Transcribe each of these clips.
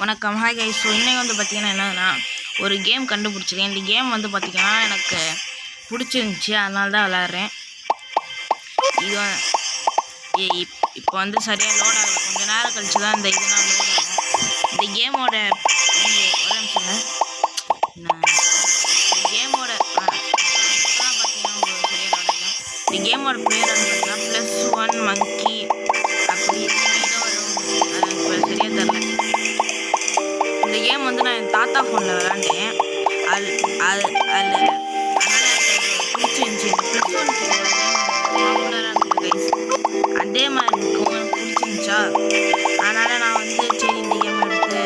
வணக்கம். Hi guys. So இன்னைக்கு வந்து பார்த்தீங்கன்னா என்னன்னா ஒரு கேம் கண்டுபிடிச்சிருக்கேன். இந்த கேம் வந்து பார்த்தீங்கன்னா எனக்கு பிடிச்சிருந்துச்சி, அதனால தான் விளாட்றேன். இது இப்போ வந்து சரியாக லோட் ஆகலை. கொஞ்சம் நேரம் கழிச்சு தான் இந்த இதெல்லாம் லோட் ஆகும். இந்த கேமோட இந்த கேமோட பேர் வந்து பார்த்தீங்கன்னா +1 மங்கி அப்படி சரியாக தரல. இந்த கேம் வந்து நான் என் தாத்தா ஃபோனில் விளாண்டேன். அதனால் பிடிச்சிருந்துச்சி. பாப்புலராக இருக்குது கைஸ். அதே மாதிரி இருக்கும், எனக்கு பிடிச்சிருந்துச்சா, அதனால் நான் வந்து சரி இந்த கேம் எடுத்து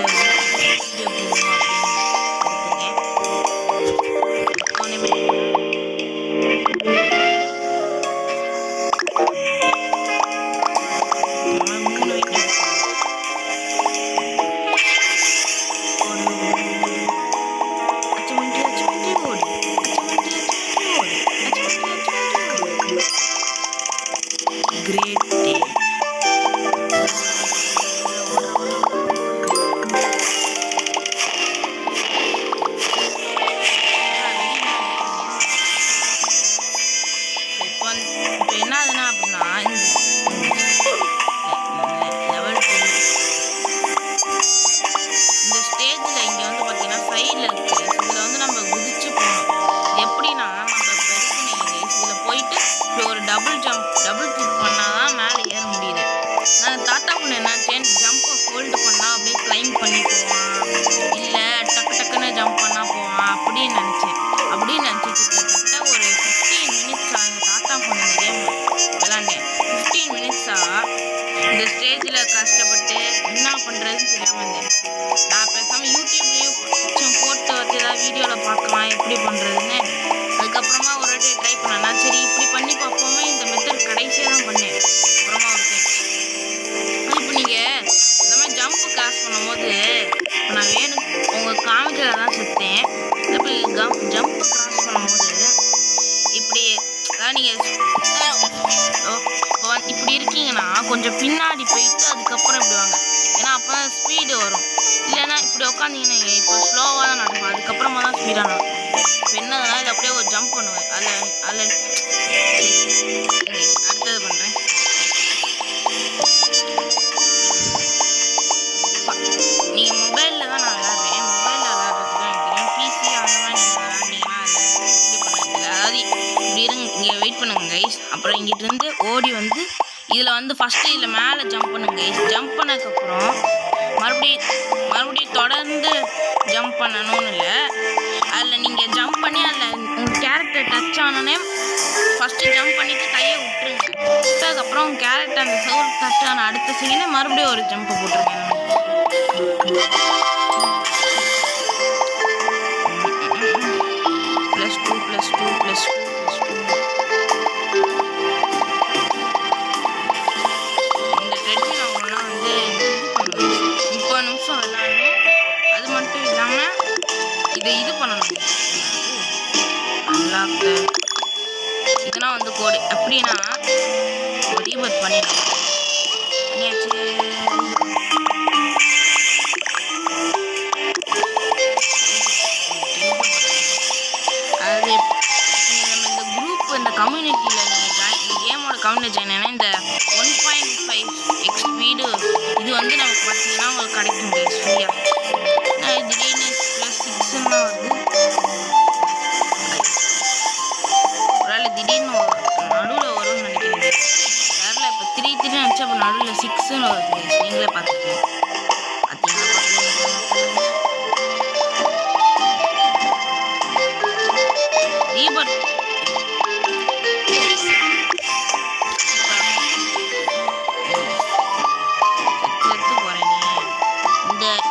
வீடியோ போடணும் Great day. இப்போ என்ன ஆகுதுன்னா அப்படின்னா லெவல் 2 இந்த ஸ்டேஜில் இங்கே வந்து பார்த்தீங்கன்னா சைடில் இருக்குது. இதில் வந்து நம்ம குதிச்சு போகணும். எப்படின்னா நம்ம இப்போ இருக்குன்னு இதில் போயிட்டு இப்படி ஒரு டபுள் கிளிக் பண்ணால் தான் மேலே ஏற முடியுது. நான் தாத்தா பொண்ணு என்னாச்சேன் ஜம்பை ஹோல்டு பண்ணால் அப்படியே கிளைம் பண்ணி போவான், இல்லை டக்குன்னு ஜம்ப் பண்ணால் போவான் அப்படின்னு நினச்சேன். கிட்டத்தட்ட ஒரு 15 மினிட்ஸ் ஆகுது தாத்தா பொண்ணு இந்த கேம் விளாண்டேன். 15 மினிட்ஸாக இந்த ஸ்டேஜில் கஷ்டப்பட்டு என்ன பண்ணுறதுன்னு தெரியாமல் இருந்தேன். நான் பேசாமல் யூடியூப்லேயும் போட்டு வச்சு ஏதாவது வீடியோவில் பார்க்கலாம் எப்படி பண்ணுறதுன்னு. அதுக்கப்புறமா ஒரு வாட்டி ட்ரை பண்ணேன். நான் சரி இப்படி பண்ணி பார்ப்போமே, இந்த மெத்தட் கடைசியாக தான் பண்ணேன். அப்புறமா ஒரு இப்போ நீங்கள் இந்த மாதிரி ஜம்ப்பு கிராஸ் பண்ணும்போது இப்போ நான் உங்களுக்கு காமிக்கிறதா தான் செத்தேன். இப்போ ஜம்ப்பு கிராஸ் பண்ணும்போது இப்படி அதாவது நீங்கள் இப்படி இருக்கீங்கன்னா கொஞ்சம் பின்னாடி போயிட்டு அதுக்கப்புறம் இப்படி வாங்க. ஏன்னா அப்போ தான் ஸ்பீடு வரும். இல்லைன்னா இப்படி உட்காந்திங்கன்னா இப்போ ஸ்லோவாக தான் நடக்கும், அதுக்கப்புறமா தான் ஸ்பீடாக நடக்கும். இப்போ என்னதுனா இதில் அப்படியே ஒரு ஜம்ப் பண்ணுவேன். அதில் அடுத்தது பண்ணுறேன். நீங்கள் மொபைலில் தான் நான் விளாட்றேன். மொபைலில் விளாட்றது தான் எனக்கு தெரியும். பிசி அந்த மாதிரி நீங்கள் விளாண்டிங்கன்னா அதில் இப்படி பண்ண அதாவது இப்படி இங்கே வெயிட் பண்ணுங்க கைஸ். அப்புறம் இங்கிட்டிருந்து ஓடி வந்து இதில் வந்து ஃபஸ்ட்டு இதில் மேலே ஜம்ப் பண்ணுங்க கைஸ். ஜம்ப் பண்ணதுக்கப்புறம் மறுபடியும் தொடர்ந்து ஜம்ப் பண்ணணும்னு இல்லை. அதில் நீங்கள் ஜம்ப் பண்ணி அதில் உங்கள் கேரக்டர் டச் ஆனோடனே ஃபஸ்ட்டு ஜம்ப் பண்ணிவிட்டு கையை விட்டுருங்க. விட்டதுக்கப்புறம் உங்கள் கேரக்டர் அந்த சவுண்ட் டச் ஆன அடுத்த செகண்டே மறுபடியும் ஒரு ஜம்ப்பை போட்டுருங்க. +2 இந்த ட்ரெட்மில் அவங்களாம் வந்து 30 நிமிஷம் விளாடணும். அது மட்டும் இல்லாமல் இது பண்ணணும். அன்லாக்கு இதெல்லாம் வந்து கோடு எப்படின்னா ரீபர்த் பண்ணியாச்சு. அது நம்ம இந்த குரூப் இந்த கம்யூனிட்டியில் நீங்கள் இந்த கேமோட கம்யூனிட்டி ஜாயின் ஆனால் இந்த 1.5x ஸ்பீடு இது வந்து நமக்கு பார்த்தீங்கன்னா உங்களுக்கு கிடைக்கும் ஃப்ரீயாக. திடீர்னு +6 வருது. ஒரு திடீர்னு நடுவில் வரும்னு நினைக்கிறேன். வேறில் இப்போ 3 நினச்சா அப்போ நடுவில் 6 வருது. நீங்களே பார்த்துக்கோங்க. ரீபர்த்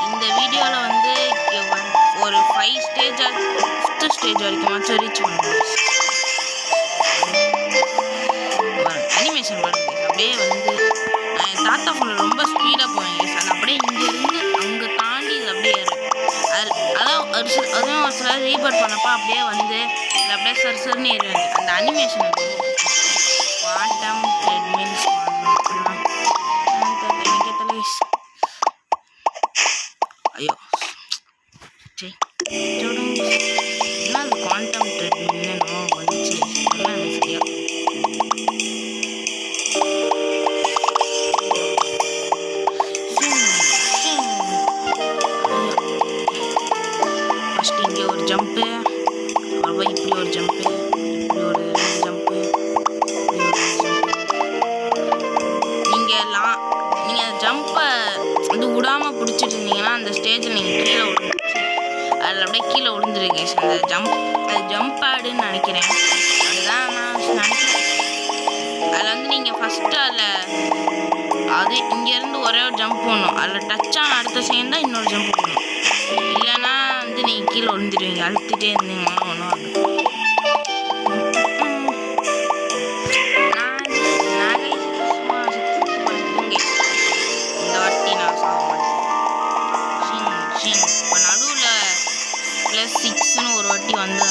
இந்த வீடியோவில் வந்து ஒரு 5 ஸ்டேஜ் வரைக்கும் ரீச் பண்ணுவோம். அனிமேஷன் பண்ணுங்க. அப்படியே வந்து நான் என் தாத்தா ஃபோனில் ரொம்ப ஸ்பீடாக போவேங்க. அது அப்படியே இங்கேருந்து அங்கே தாண்டி இது அப்படியே ஏறும். அதுவும் ஒரு சில ரீபர்த் பண்ணப்போ அப்படியே வந்து இது அப்படியே சர்சர்னு ஏறுவாங்க. அந்த அனிமேஷன் குவாண்டம் ட்ரெட்மில்ஸ் எனக்கு நீங்கள் ஜம்பை வந்து விடாமல் பிடிச்சிட்டு இருந்தீங்கன்னா அந்த ஸ்டேஜில் நீங்கள் கீழே அதில் அப்படியே கீழே விழுந்துருங்க. அந்த அது ஜம்ப் ஆடுன்னு நினைக்கிறேன். அதுதான் நான் நினைக்கிறேன். அதில் வந்து நீங்கள் ஃபஸ்ட்டு அது இங்கேருந்து ஒரே ஒரு ஜம்ப் போடணும். அதில் டச் ஆன அடுத்த செகண்ட் தான் இன்னொரு ஜம்ப் போடணும். இல்லைன்னா வந்து நீங்கள் கீழே விழுந்துடுவீங்க. அழுத்திட்டே இருந்தீங்கன்னா ஒன்றும் ஆகும். இந்த வாட்டி நான் சாக மாட்டேன். இப்போ நடுவில் +6ன்னு ஒரு வாட்டி வந்து